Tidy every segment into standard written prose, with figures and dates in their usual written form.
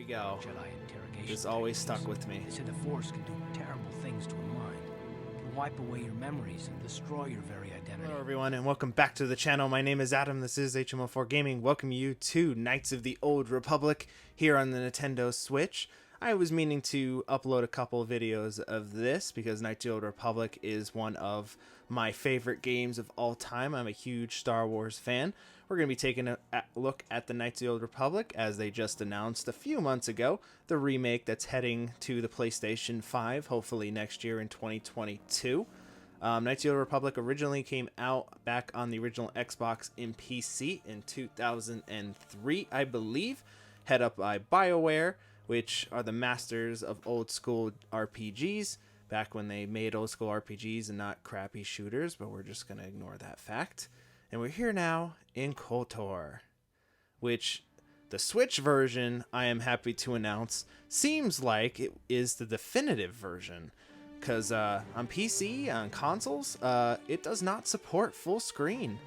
we go. Jedi interrogation This always techniques. stuck with me. They say the Force can do terrible things to a mind. It can wipe away your memories and destroy your very identity. Hello everyone and welcome back to the channel. My name is Adam, this is HMO4 Gaming. Welcome you to Knights of the Old Republic here on the Nintendo Switch. I was meaning to upload a couple of videos of this because Knights of the Old Republic is one of my favorite games of all time. I'm a huge Star Wars fan. We're going to be taking a look at the Knights of the Old Republic as they just announced a few months ago the remake that's heading to the PlayStation 5, hopefully next year in 2022. Knights of the Old Republic originally came out back on the original Xbox and PC in 2003, I believe, head up by BioWare, which are the masters of old school RPGs, back when they made old school RPGs and not crappy shooters, but we're just going to ignore that fact. And we're here now in KOTOR, which the Switch version, I am happy to announce, seems like it is the definitive version. Because on PC, on consoles, it does not support full screen.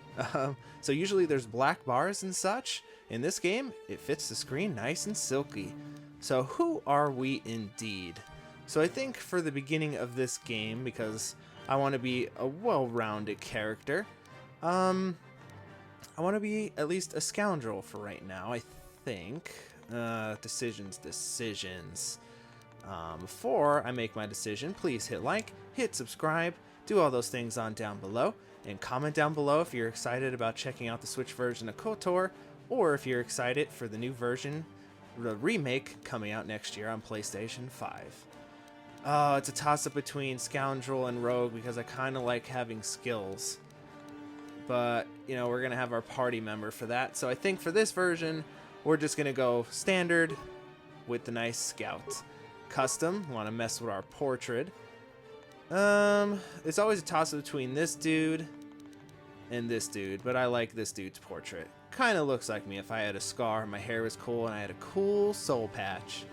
So usually there's black bars and such. In this game, it fits the screen nice and silky. So who are we indeed? So I think for the beginning of this game, because I want to be a well-rounded character, I want to be at least a scoundrel for right now, I think. Decisions. Before I make my decision, please hit like, hit subscribe, do all those things on down below, and comment down below if you're excited about checking out the Switch version of KOTOR, or if you're excited for the new version, the remake, coming out next year on PlayStation 5. It's a toss-up between Scoundrel and Rogue because I kind of like having skills. But, you know, we're going to have our party member for that. So I think for this version, we're just going to go standard with the nice scout. Custom, want to mess with our portrait. It's always a toss-up between this dude and this dude, but I like this dude's portrait. Kind of looks like me if I had a scar, my hair was cool, and I had a cool soul patch.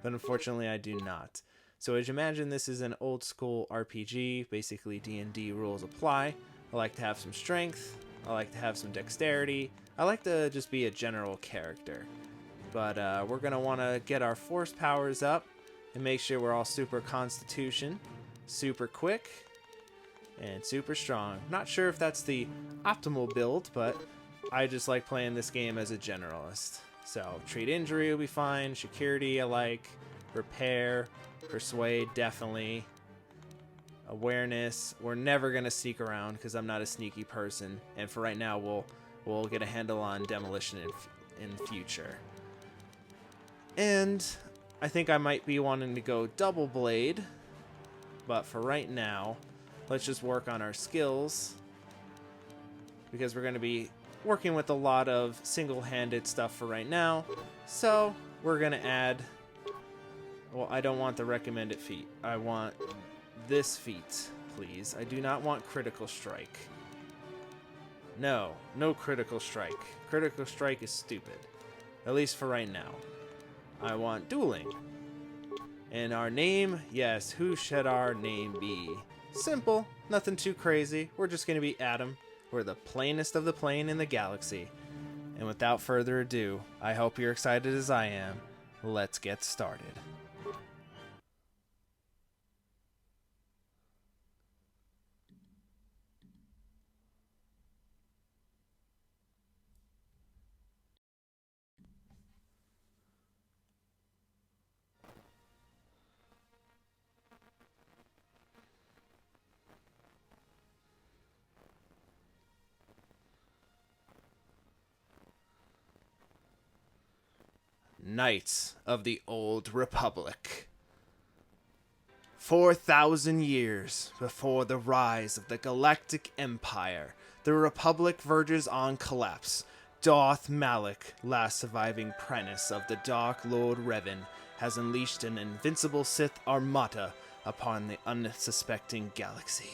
But unfortunately, I do not. So as you imagine, this is an old school RPG. Basically, D&D rules apply. I like to have some strength. I like to have some dexterity. I like to just be a general character. But we're going to want to get our force powers up and make sure we're all super constitution, super quick, and super strong. Not sure if that's the optimal build, but I just like playing this game as a generalist. So treat injury will be fine, security I like, repair, persuade definitely, awareness. We're never going to sneak around because I'm not a sneaky person, and for right now we'll get a handle on demolition in future. And I think I might be wanting to go double blade, but for right now, let's just work on our skills because we're going to be working with a lot of single-handed stuff for right now. So we're going to add, well, I don't want the recommended feat. I want this feat, please. I do not want critical strike. No critical strike. Critical strike is stupid, at least for right now. I want dueling. And our name, yes, who should our name be? Simple, nothing too crazy. We're just going to be Adam. We're the plainest of the plain in the galaxy. And without further ado, I hope you're excited as I am. Let's get started. Knights of the Old Republic. 4,000 years before the rise of the Galactic Empire, the Republic verges on collapse. Darth Malak, last surviving apprentice of the Dark Lord Revan, has unleashed an invincible Sith armada upon the unsuspecting galaxy.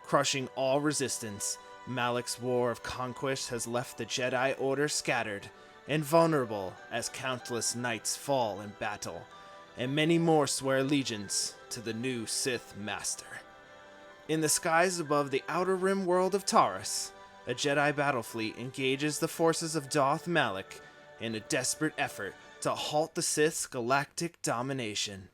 Crushing all resistance, Malak's war of conquest has left the Jedi Order scattered and vulnerable as countless knights fall in battle, and many more swear allegiance to the new Sith Master. In the skies above the Outer Rim world of Taurus, a Jedi battle fleet engages the forces of Darth Malak in a desperate effort to halt the Sith's galactic domination.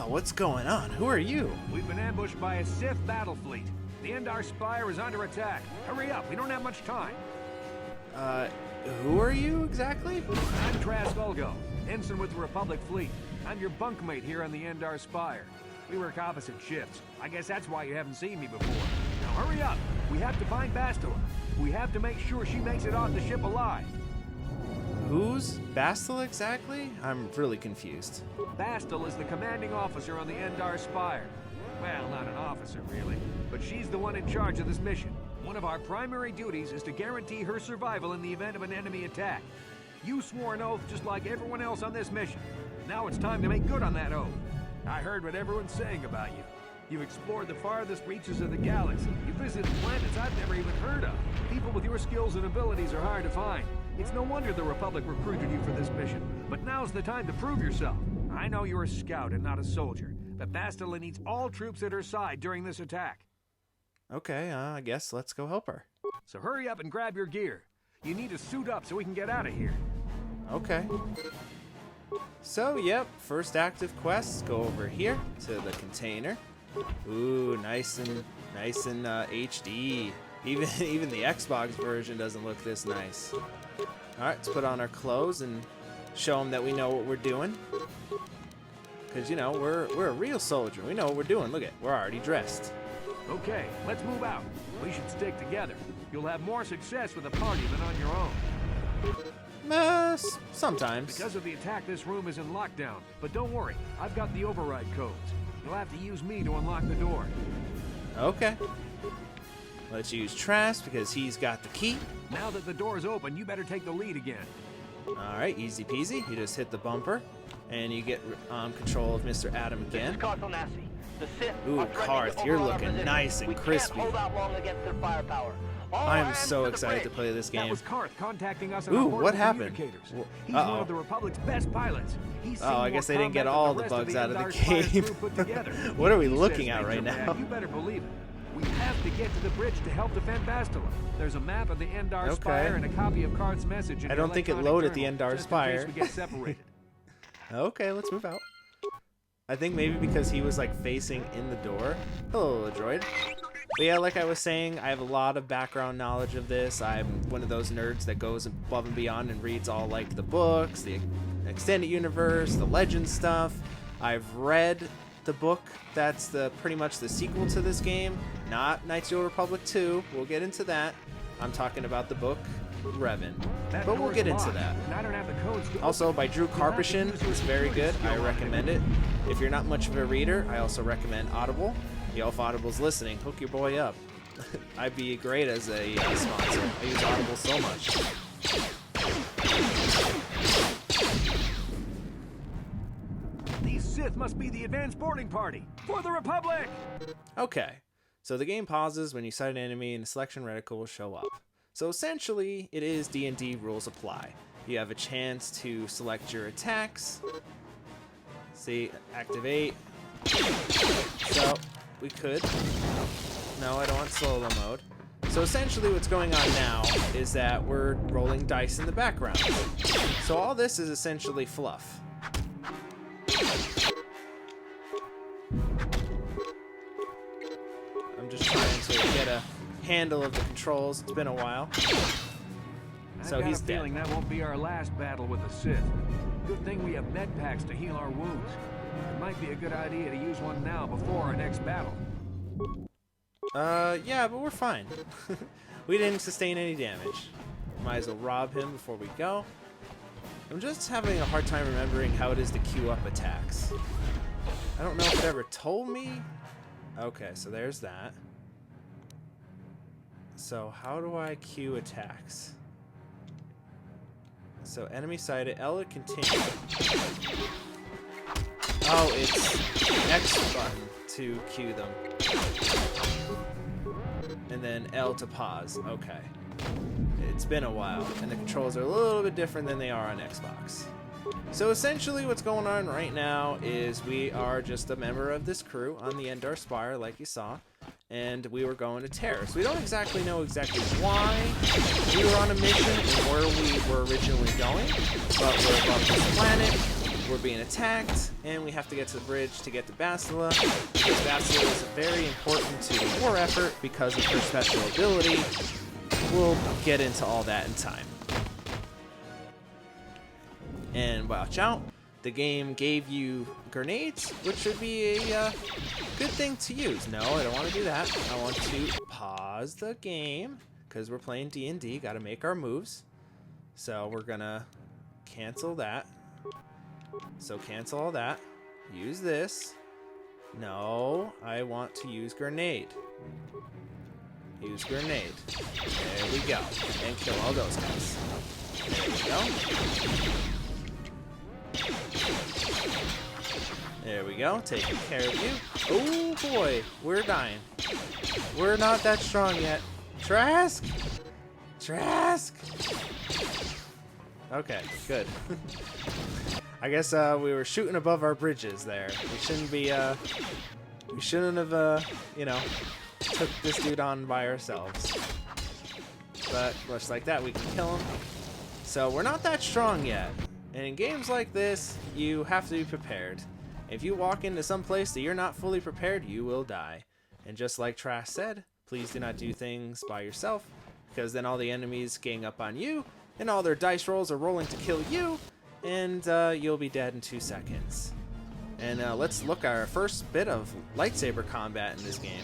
What's going on? Who are you? We've been ambushed by a Sith battle fleet. The Endar Spire is under attack. Hurry up, we don't have much time. Who are you exactly? I'm Trask Ulgo, ensign with the Republic fleet. I'm your bunkmate here on the Endar Spire. We work opposite shifts. I guess that's why you haven't seen me before. Now hurry up. We have to find Bastila. We have to make sure she makes it off the ship alive. Who's Bastila exactly? I'm really confused. Bastila is the commanding officer on the Endar Spire. Well, not an officer, really, but she's the one in charge of this mission. One of our primary duties is to guarantee her survival in the event of an enemy attack. You swore an oath just like everyone else on this mission. Now it's time to make good on that oath. I heard what everyone's saying about you. You've explored the farthest reaches of the galaxy. You visited planets I've never even heard of. People with your skills and abilities are hard to find. It's no wonder the Republic recruited you for this mission. But now's the time to prove yourself. I know you're a scout and not a soldier, but Bastila needs all troops at her side during this attack. Okay, I guess let's go help her. So hurry up and grab your gear. You need to suit up so we can get out of here. Okay. So, yep, first active quest, go over here to the container. Ooh, nice and HD. Even the Xbox version doesn't look this nice. All right, let's put on our clothes and show them that we know what we're doing. Because, you know, we're a real soldier. We know what we're doing. Look at, we're already dressed. Okay, let's move out. We should stick together. You'll have more success with a party than on your own. Sometimes. Because of the attack, this room is in lockdown. But don't worry, I've got the override codes. You'll have to use me to unlock the door. Okay. Let's use Trask because he's got the key. Now that the door's open, you better take the lead again. Alright, easy peasy. You just hit the bumper, and you get control of Mr. Adam again. Ooh, Karth, you're looking nice and crispy. I am so excited to play this game. That was Karth contacting us on Ooh, what happened? He's one of the Republic's best pilots. Oh, I guess they didn't get all the bugs out of the game. What are we looking at right now? You better believe it. We have to get to the bridge to help defend Bastila. There's a map of the Endar Spire and a copy of Karth's message. I don't think it loaded the Endar Spire. Just in case we get separated. Okay, let's move out. I think maybe because he was like facing in the door. Hello, droid. But yeah, like I was saying, I have a lot of background knowledge of this. I'm one of those nerds that goes above and beyond and reads all like the books, the extended universe, the legend stuff. I've read the book that's pretty much the sequel to this game, not Knights of the Old Republic 2. We'll get into that. I'm talking about the book Revan, but we'll get into that. Also by Drew Karpyshyn, it's very good. I recommend it. If you're not much of a reader, I also recommend Audible. Yo, if Audible's listening, hook your boy up. I'd be great as a sponsor. I use Audible so much. These Sith must be the advanced boarding party for the Republic! Okay, so the game pauses when you sight an enemy and a selection reticle will show up. So essentially, it is D&D rules apply. You have a chance to select your attacks. See, activate. So, we could. No, I don't want solo mode. So essentially what's going on now is that we're rolling dice in the background. So all this is essentially fluff. I'm just trying to get a handle of the controls. It's been a while. So he's dead. I've got a feeling that won't be our last battle with the Sith. Good thing we have med packs to heal our wounds. might be a good idea to use one now before our next battle. Yeah, but we're fine. We didn't sustain any damage. Might as well rob him before we go. I'm just having a hard time remembering how it is to queue up attacks. I don't know if it ever told me. Okay, so there's that. So how do I queue attacks? So enemy sighted, L to continue. Oh, it's X button to queue them. And then L to pause. Okay. It's been a while, and the controls are a little bit different than they are on Xbox. So essentially what's going on right now is we are just a member of this crew on the Endar Spire, like you saw, and we were going to Terra. So we don't exactly know why we were on a mission and where we were originally going, but we're above this planet, we're being attacked, and we have to get to the bridge to get to Bastila, because Bastila is very important to the war effort because of her special ability. We'll get into all that in time. And watch out, the game gave you grenades, which would be a good thing to use. No, I don't want to do that. I want to pause the game, because we're playing D&D, got to make our moves. So we're going to cancel that. So cancel all that. Use this. No, I want to use grenade. Use grenade. There we go. And kill all those guys. There we go. There we go. Taking care of you. Oh boy, we're dying. We're not that strong yet. Trask! Trask! Okay, good. I guess we were shooting above our bridges there. We shouldn't be, we shouldn't have, you know, took this dude on by ourselves. But just like that, we can kill him. So we're not that strong yet. And in games like this, you have to be prepared. If you walk into some place that you're not fully prepared, you will die. And just like Trash said, please do not do things by yourself, because then all the enemies gang up on you, and all their dice rolls are rolling to kill you, and you'll be dead in 2 seconds. And let's look at our first bit of lightsaber combat in this game.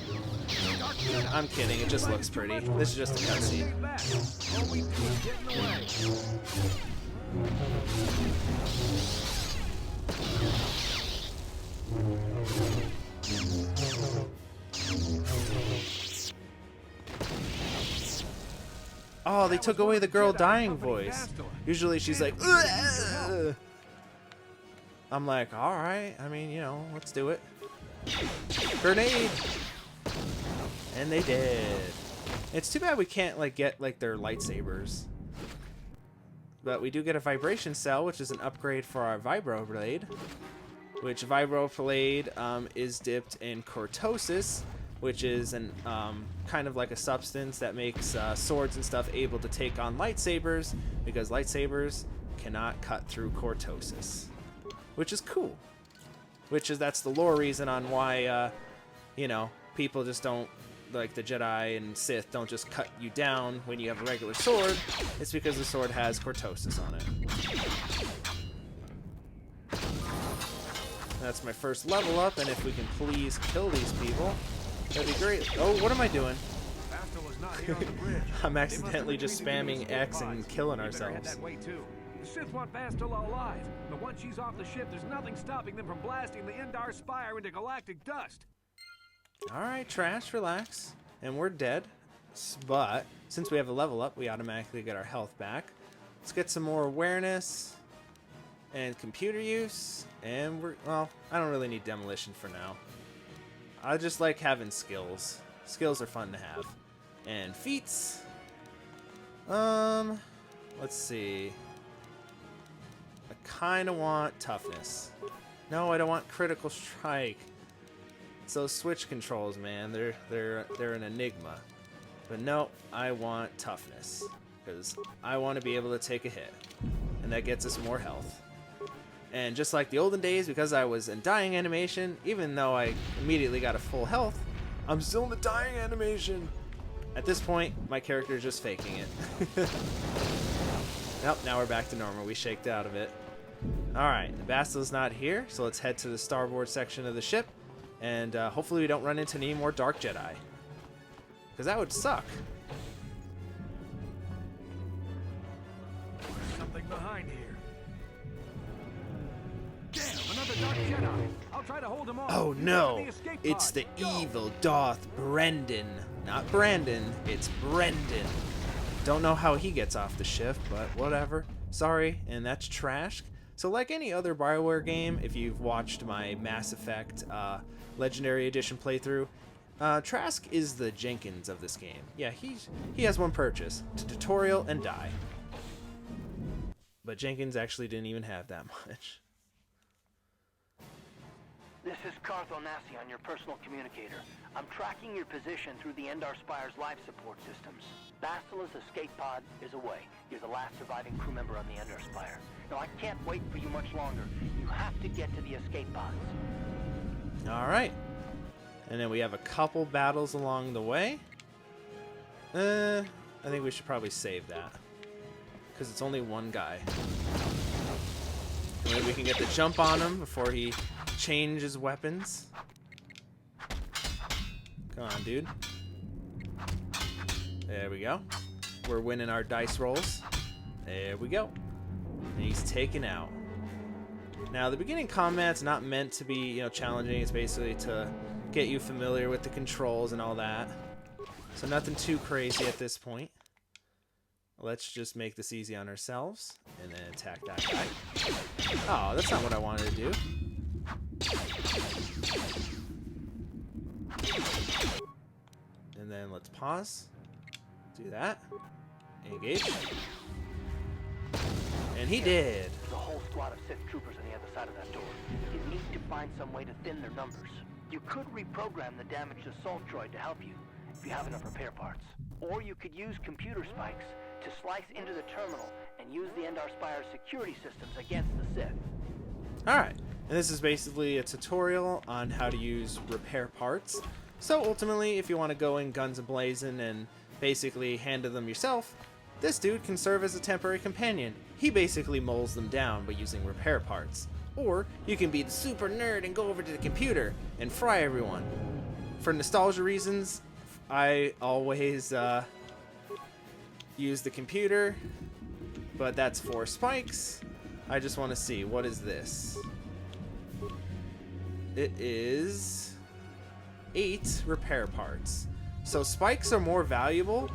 I'm kidding, it just looks pretty. This is just a cutscene. Oh, they took away the girl dying voice. Usually she's like, ugh. I'm like, alright, I mean, you know, let's do it. Grenade! And they did. It's too bad we can't, like, get, like, their lightsabers. But we do get a vibration cell, which is an upgrade for our vibro blade. Which vibro blade is dipped in cortosis, which is an kind of like a substance that makes swords and stuff able to take on lightsabers, because lightsabers cannot cut through cortosis, which is cool. That's the lore reason on why you know, people just don't, like the Jedi and Sith don't just cut you down when you have a regular sword. It's because the sword has cortosis on it. That's my first level up, and if we can please kill these people, that'd be great. Oh, what am I doing? I'm accidentally just spamming X and killing ourselves. The Sith want Bastila alive, but once she's off the ship, there's nothing stopping them from blasting the Endar Spire into galactic dust. Alright, Trash, relax. And we're dead. But, since we have a level up, we automatically get our health back. Let's get some more awareness and computer use. And we're, well, I don't really need demolition for now. I just like having skills. Skills are fun to have. And feats. Let's see. I kind of want toughness. No, I don't want critical strike. It's those switch controls, man. They're an enigma. But no, I want toughness, because I want to be able to take a hit, and that gets us more health. And just like the olden days, because I was in dying animation, even though I immediately got a full health, I'm still in the dying animation. At this point, my character is just faking it. Nope, now we're back to normal. We shaked out of it. Alright, the Bastil's not here, so let's head to the starboard section of the ship, and hopefully we don't run into any more Dark Jedi. Because that would suck. There's something behind here. Damn, another Dark Jedi. I'll try to hold him off. Oh You no, get the escape it's pod. the Go. evil Darth Brendan. Not Brandon, it's Brendan. Don't know how he gets off the ship, but whatever. Sorry, and that's Trash. So like any other BioWare game, if you've watched my Mass Effect Legendary Edition playthrough, Trask is the Jenkins of this game. Yeah, he has one purchase, to tutorial and die. But Jenkins actually didn't even have that much. This is Cartho Nassi on your personal communicator. I'm tracking your position through the Endar Spire's life support systems. Bastila's escape pod is away. You're the last surviving crew member on the Endar Spire. Now, I can't wait for you much longer. You have to get to the escape pods. Alright. And then we have a couple battles along the way. I think we should probably save that. Because it's only one guy. And then we can get the jump on him before he changes weapons. Come on, dude. There we go. We're winning our dice rolls. There we go. And he's taken out. Now, the beginning combat's not meant to be, challenging. It's basically to get you familiar with the controls and all that. So nothing too crazy at this point. Let's just make this easy on ourselves and then attack that guy. Oh, that's not what I wanted to do. And then let's pause. Do that. Engage. And he did. There's a whole squad of Sith troopers on the other side of that door. You need to find some way to thin their numbers. You could reprogram the damaged assault droid to help you, if you have enough repair parts. Or you could use computer spikes to slice into the terminal and use the Endar Spire's security systems against the Sith. Alright, and this is basically a tutorial on how to use repair parts. So ultimately, if you want to go in guns a-blazing and basically handle them yourself, this dude can serve as a temporary companion. He basically molds them down by using repair parts. Or you can be the super nerd and go over to the computer and fry everyone. For nostalgia reasons, I always use the computer, but that's 4 spikes. I just want to see, what is this? It is 8 repair parts. So spikes are more valuable,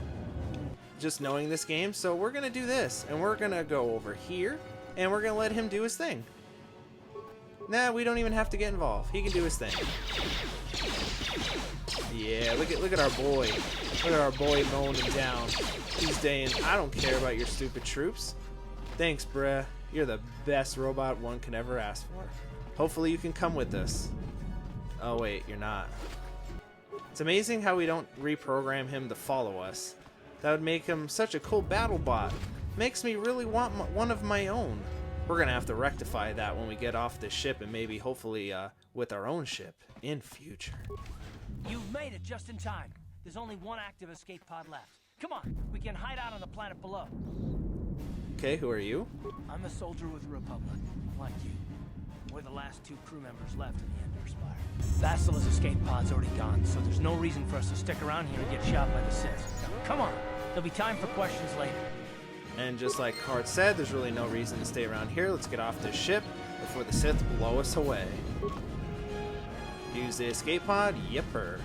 just knowing this game. So we're gonna do this, and we're gonna go over here, and we're gonna let him do his thing. Nah, we don't even have to get involved. He can do his thing. Yeah, look at our boy. Look at our boy mowing him down. He's saying, I don't care about your stupid troops. Thanks, bruh. You're the best robot one can ever ask for. Hopefully you can come with us. Oh wait, you're not. It's amazing how we don't reprogram him to follow us. That would make him such a cool battle bot. Makes me really want one of my own. We're gonna have to rectify that when we get off this ship, and maybe hopefully with our own ship in future. You've made it just in time. There's only one active escape pod left. Come on, we can hide out on the planet below. Okay, who are you? I'm a soldier with the Republic, like you. We're the last 2 crew members left in the Endar Spire. Bastila's escape pod's already gone, so there's no reason for us to stick around here and get shot by the Sith. Come on, there'll be time for questions later. And just like Card said, there's really no reason to stay around here. Let's get off this ship before the Sith blow us away. Use the escape pod? Yipper.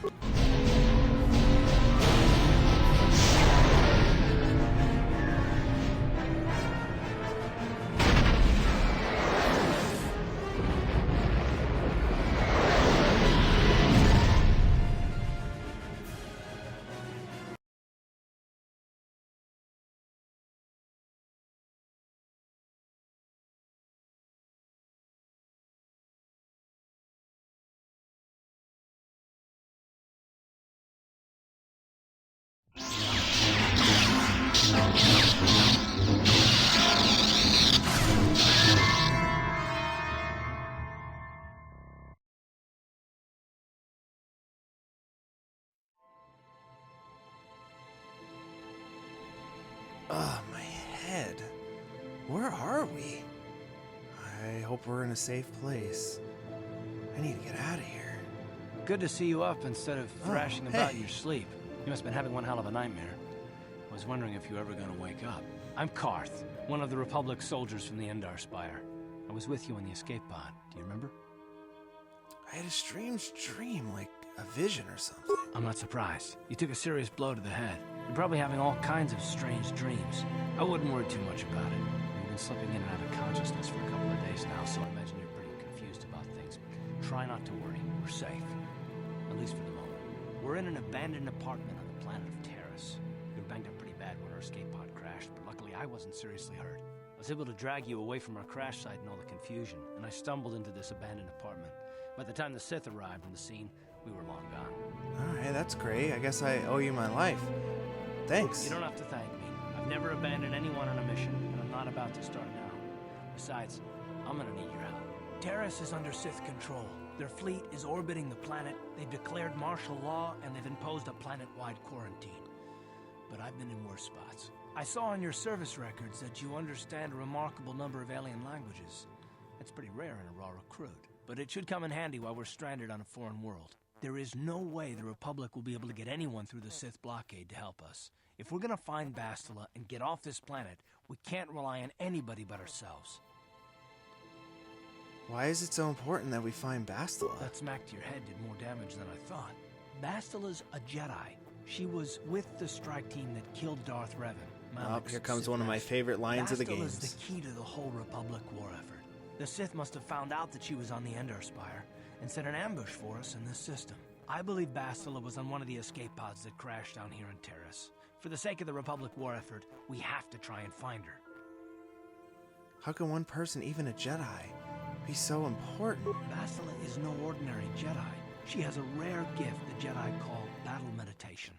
Ugh, my head. Where are we? I hope we're in a safe place. I need to get out of here. Good to see you up instead of thrashing about in hey. your sleep. You must have been having one hell of a nightmare. I was wondering if you were ever going to wake up. I'm Karth, one of the Republic soldiers from the Endar Spire. I was with you in the escape pod. Do you remember? I had a strange dream, like a vision or something. I'm not surprised. You took a serious blow to the head. You're probably having all kinds of strange dreams. I wouldn't worry too much about it. You've been slipping in and out of consciousness for a couple of days now, so I imagine you're pretty confused about things. Try not to worry. We're safe. At least for the moment. We're in an abandoned apartment on the planet of Terrace. We were banged up pretty bad when our escape pod crashed, but luckily I wasn't seriously hurt. I was able to drag you away from our crash site and all the confusion, and I stumbled into this abandoned apartment. By the time the Sith arrived on the scene, we were long gone. Alright, that's great. I guess I owe you my life. Thanks. You don't have to thank me. I've never abandoned anyone on a mission, and I'm not about to start now. Besides, I'm gonna need your help. Terrace is under Sith control. Their fleet is orbiting the planet, they've declared martial law, and they've imposed a planet-wide quarantine. But I've been in worse spots. I saw on your service records that you understand a remarkable number of alien languages. That's pretty rare in a raw recruit, but it should come in handy while we're stranded on a foreign world. There is no way the Republic will be able to get anyone through the Sith blockade to help us. If we're gonna find Bastila and get off this planet, we can't rely on anybody but ourselves. Why is it so important that we find Bastila? That smack to your head did more damage than I thought. Bastila's a Jedi. She was with the strike team that killed Darth Revan. Malak's Here comes Sith one of my master. favorite lines of the Bastila's games. the key to the whole Republic war effort. The Sith must have found out that she was on the Endar Spire and set an ambush for us in this system. I believe Bastila was on one of the escape pods that crashed down here in Terrace. For the sake of the Republic war effort, we have to try and find her. How can one person, even a Jedi, be so important? Bastila is no ordinary Jedi. She has a rare gift the Jedi call battle meditation.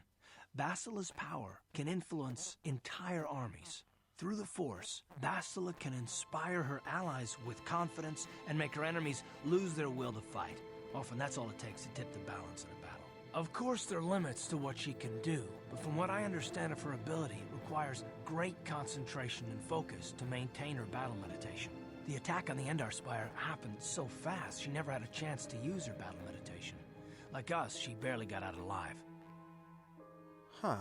Bastila's power can influence entire armies. Through the Force, Bastila can inspire her allies with confidence and make her enemies lose their will to fight. Often that's all it takes to tip the balance in a battle. Of course there are limits to what she can do, but from what I understand of her ability, it requires great concentration and focus to maintain her battle meditation. The attack on the Endar Spire happened so fast, she never had a chance to use her battle meditation. Like us, she barely got out alive. Huh.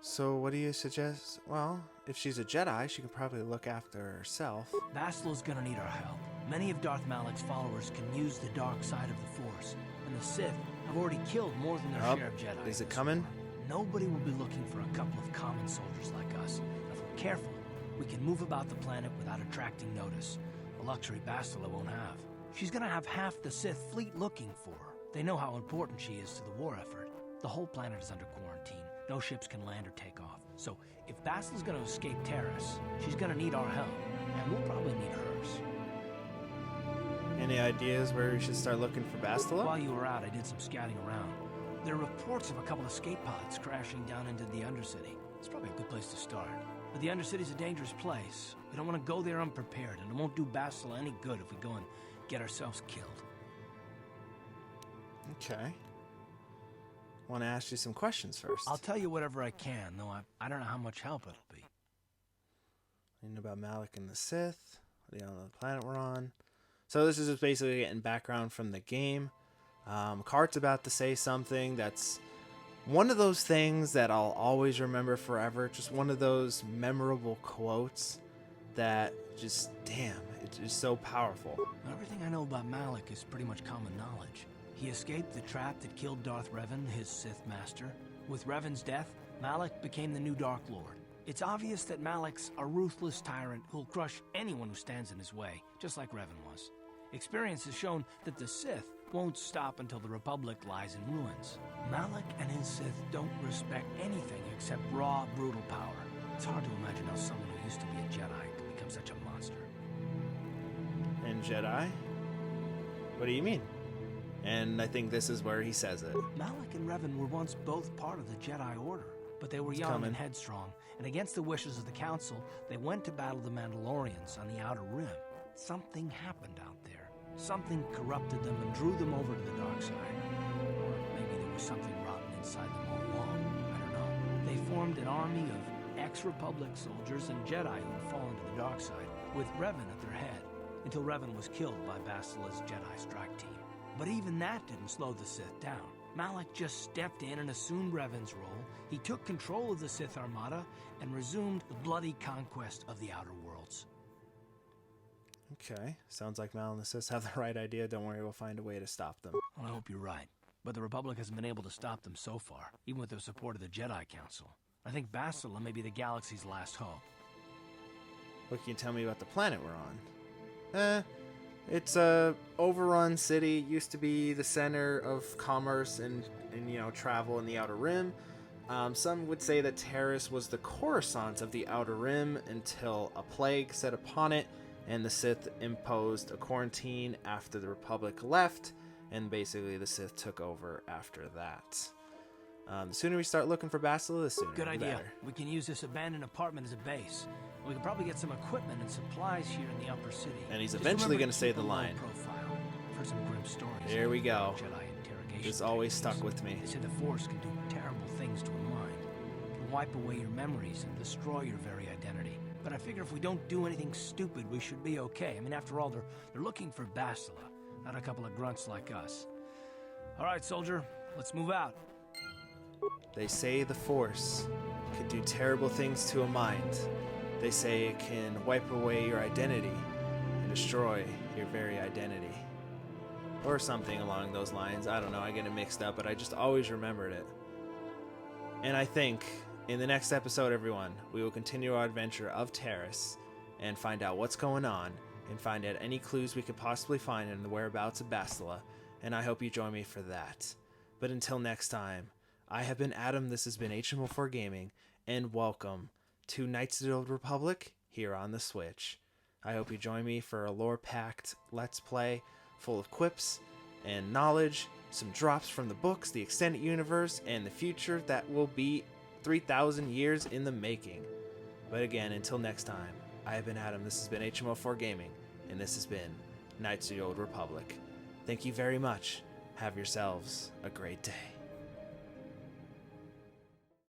So what do you suggest? Well, if she's a Jedi, she can probably look after herself. Bastila's gonna need our help. Many of Darth Malak's followers can use the dark side of the Force, and the Sith have already killed more than their share of Jedi. Is it coming? Nobody will be looking for a couple of common soldiers like us. If we're careful, we can move about the planet without attracting notice. A luxury Bastila won't have. She's gonna have half the Sith fleet looking for her. They know how important she is to the war effort. The whole planet is under quarantine. No ships can land or take off. So, if Bastila's gonna escape Terrace, she's gonna need our help. And we'll probably need hers. Any ideas where we should start looking for Bastila? While you were out, I did some scouting around. There are reports of a couple of escape pods crashing down into the Undercity. It's probably a good place to start. But the Undercity's a dangerous place. We don't want to go there unprepared, and it won't do Bastila any good if we go and get ourselves killed. Okay. Want to ask you some questions first. I'll tell you whatever I can, though I don't know how much help it'll be. You know about Malak and the Sith. What do you know the planet we're on? So this is just basically getting background from the game. Kart's about to say something that's one of those things that I'll always remember forever. Just one of those memorable quotes that just, damn, it's just so powerful. Everything I know about Malak is pretty much common knowledge. He escaped the trap that killed Darth Revan, his Sith master. With Revan's death, Malak became the new Dark Lord. It's obvious that Malak's a ruthless tyrant who'll crush anyone who stands in his way, just like Revan was. Experience has shown that the Sith won't stop until the Republic lies in ruins. Malak and his Sith don't respect anything except raw, brutal power. It's hard to imagine how someone who used to be a Jedi could become such a monster. And Jedi? What do you mean? And I think this is where he says it. Malak and Revan were once both part of the Jedi Order, but they were It's young coming. and headstrong, and against the wishes of the Council, they went to battle the Mandalorians on the Outer Rim. Something happened out there. Something corrupted them and drew them over to the dark side. Or maybe there was something rotten inside them all along. I don't know. They formed an army of ex-Republic soldiers and Jedi who had fallen to the dark side, with Revan at their head. until Revan was killed by Basila's Jedi strike team. But even that didn't slow the Sith down. Malak just stepped in and assumed Revan's role. He took control of the Sith armada and resumed the bloody conquest of the Outer Worlds. Okay, sounds like Mal and the Sith have the right idea. Don't worry, we'll find a way to stop them. Well, I hope you're right. But the Republic hasn't been able to stop them so far, even with the support of the Jedi Council. I think Basila may be the galaxy's last hope. What can you tell me about the planet we're on? It's a overrun city. Used to be the center of commerce and travel in the Outer Rim. Some would say that Taris was the Coruscant of the Outer Rim until a plague set upon it, and the Sith imposed a quarantine after the Republic left, and basically the Sith took over after that. The sooner we start looking for Basila, the sooner. Good idea. Better. We can use this abandoned apartment as a base. We can probably get some equipment and supplies here in the upper city. And he's Just eventually remember going to say keep the a low line. Profile. I've heard some grim stories. Here we go. Jedi interrogation It's always techniques. stuck with me. They say the Force can do terrible things to a mind. It can wipe away your memories and destroy your very identity. But I figure if we don't do anything stupid, we should be okay. I mean, after all, they're looking for Basila, not a couple of grunts like us. All right, soldier, let's move out. They say the Force can do terrible things to a mind. They say it can wipe away your identity and destroy your very identity. Or something along those lines. I don't know, I get it mixed up, but I just always remembered it. And I think in the next episode, everyone, we will continue our adventure of Taris and find out what's going on and find out any clues we could possibly find in the whereabouts of Basila, and I hope you join me for that. But until next time, I have been Adam, this has been HM04 Gaming, and welcome to Knights of the Old Republic here on the Switch. I hope you join me for a lore-packed Let's Play full of quips and knowledge, some drops from the books, the extended universe, and the future that will be 3,000 years in the making. But again, until next time, I have been Adam, this has been HM04 Gaming, and this has been Knights of the Old Republic. Thank you very much. Have yourselves a great day.